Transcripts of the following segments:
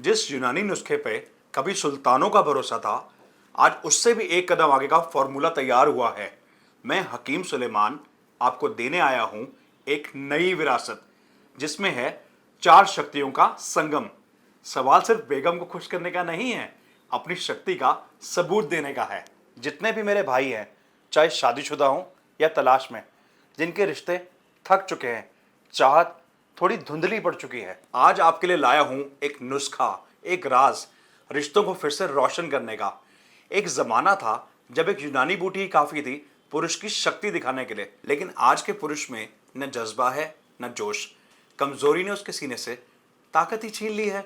जिस यूनानी नुस्खे पे कभी सुल्तानों का भरोसा था, आज उससे भी एक कदम आगे का फॉर्मूला तैयार हुआ है। मैं हकीम सुलेमान आपको देने आया हूं एक नई विरासत, जिसमें है चार शक्तियों का संगम। सवाल सिर्फ बेगम को खुश करने का नहीं है, अपनी शक्ति का सबूत देने का है। जितने भी मेरे भाई हैं, चाहे शादीशुदा हों या तलाश में, जिनके रिश्ते थक चुके हैं, चाहत थोड़ी धुंधली पड़ चुकी है, आज आपके लिए लाया हूं एक नुस्खा, एक राज, रिश्तों को फिर से रोशन करने का। एक जमाना था जब एक यूनानी बूटी ही काफी थी पुरुष की शक्ति दिखाने के लिए, लेकिन आज के पुरुष में न जज्बा है न जोश। कमजोरी ने उसके सीने से ताकत ही छीन ली है।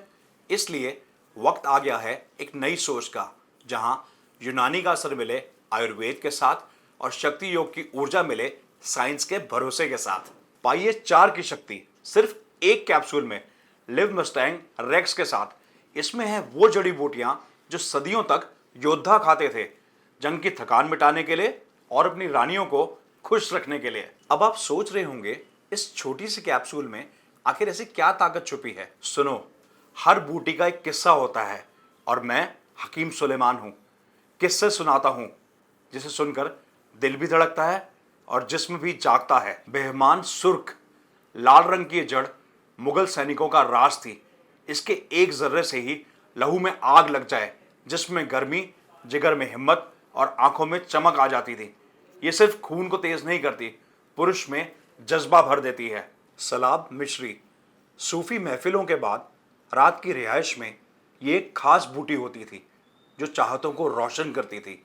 इसलिए वक्त आ गया है एक नई सोच का, जहां यूनानी का असर मिले आयुर्वेद के साथ और शक्ति योग की ऊर्जा मिले साइंस के भरोसे के साथ। पाइए चार की शक्ति सिर्फ एक कैप्सूल में, लिव मस्टैंग रेक्स के साथ। इसमें है वो जड़ी बूटियां जो सदियों तक योद्धा खाते थे, जंग की थकान मिटाने के लिए और अपनी रानियों को खुश रखने के लिए। अब आप सोच रहे होंगे, इस छोटी सी कैप्सूल में आखिर ऐसी क्या ताकत छुपी है? सुनो, हर बूटी का एक किस्सा होता है और मैं हकीम सुलेमान हूं। किस्से सुनाता हूं जिसे सुनकर दिल भी धड़कता है और जिस्म भी जागता है। बेहमान सुर्ख लाल रंग की ये जड़ मुगल सैनिकों का राज थी। इसके एक जर्रे से ही लहू में आग लग जाए, जिसमें गर्मी, जिगर में हिम्मत और आंखों में चमक आ जाती थी। ये सिर्फ खून को तेज नहीं करती, पुरुष में जज्बा भर देती है। सलाब मिश्री। सूफी महफिलों के बाद रात की रिहाइश में ये एक खास बूटी होती थी जो चाहतों को रोशन करती थी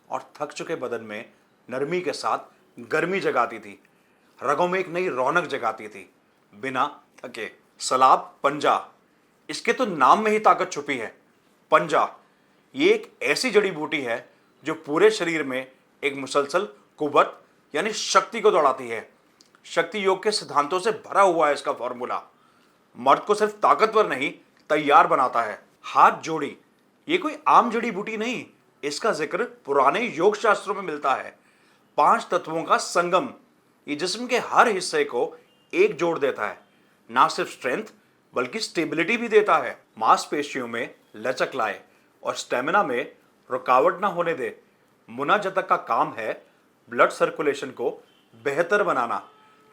और थक चुके बदन में नरमी के साथ गर्मी जगाती थी, रगों में एक नई रौनक जगाती थी बिना थके। सलाब पंजा। इसके तो नाम में ही ताकत छुपी है। पंजा ये एक ऐसी जड़ी बूटी है जो पूरे शरीर में एक मुसलसल कुव्वत यानी शक्ति को दौड़ाती है। शक्ति योग के सिद्धांतों से भरा हुआ है इसका फॉर्मूला। मर्द को सिर्फ ताकतवर नहीं, तैयार बनाता है। हाथ जोड़ी। ये कोई आम जड़ी बूटी नहीं, इसका जिक्र पुराने योग शास्त्रों में मिलता है। पांच तत्वों का संगम। ये जिस्म के हर हिस्से को एक जोड़ देता है, ना सिर्फ स्ट्रेंथ बल्कि स्टेबिलिटी भी देता है। मांसपेशियों में लचक लाए और स्टेमिना में रुकावट ना होने दे। मुनाजतक का काम है ब्लड सर्कुलेशन को बेहतर बनाना,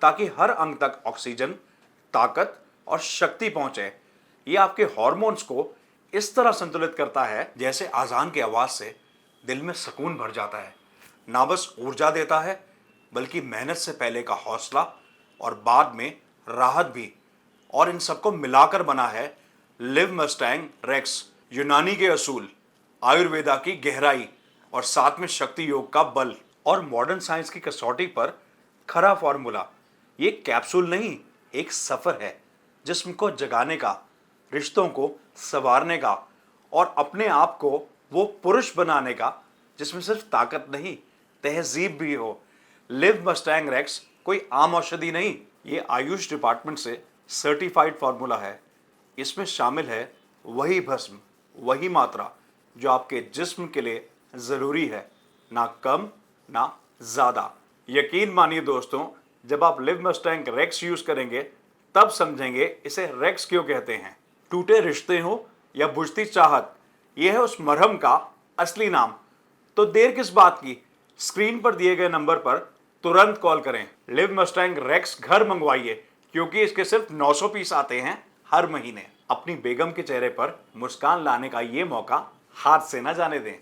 ताकि हर अंग तक ऑक्सीजन, ताकत और शक्ति पहुंचे। ये आपके हार्मोन्स को इस तरह संतुलित करता है जैसे आजान की आवाज से दिल में सुकून भर जाता है। ना बस ऊर्जा देता है बल्कि मेहनत से पहले का हौसला और बाद में राहत भी। और इन सबको मिलाकर बना है लिव मस्टैंग रेक्स। यूनानी के असूल, आयुर्वेदा की गहराई और साथ में शक्ति योग का बल और मॉडर्न साइंस की कसौटी पर खरा फॉर्मूला। ये कैप्सूल नहीं, एक सफर है जिस्म को जगाने का, रिश्तों को संवारने का और अपने आप को वो पुरुष बनाने का जिसमें सिर्फ ताकत नहीं, तहजीब भी हो। लिव मस्टैंग रेक्स कोई आम औषधि नहीं, ये आयुष डिपार्टमेंट से सर्टिफाइड फॉर्मूला है। इसमें शामिल है वही भस्म, वही मात्रा जो आपके जिस्म के लिए जरूरी है, ना कम ना ज्यादा। यकीन मानिए दोस्तों, जब आप लिव मस्टैंग रेक्स यूज करेंगे तब समझेंगे इसे रेक्स क्यों कहते हैं। टूटे रिश्ते हो या बुझती चाहत, यह है उस मरहम का असली नाम। तो देर किस बात की, स्क्रीन पर दिए गए नंबर पर तुरंत कॉल करें। लिव मस्टैंग रेक्स घर मंगवाइए, क्योंकि इसके सिर्फ 900 पीस आते हैं हर महीने। अपनी बेगम के चेहरे पर मुस्कान लाने का ये मौका हाथ से ना जाने दें।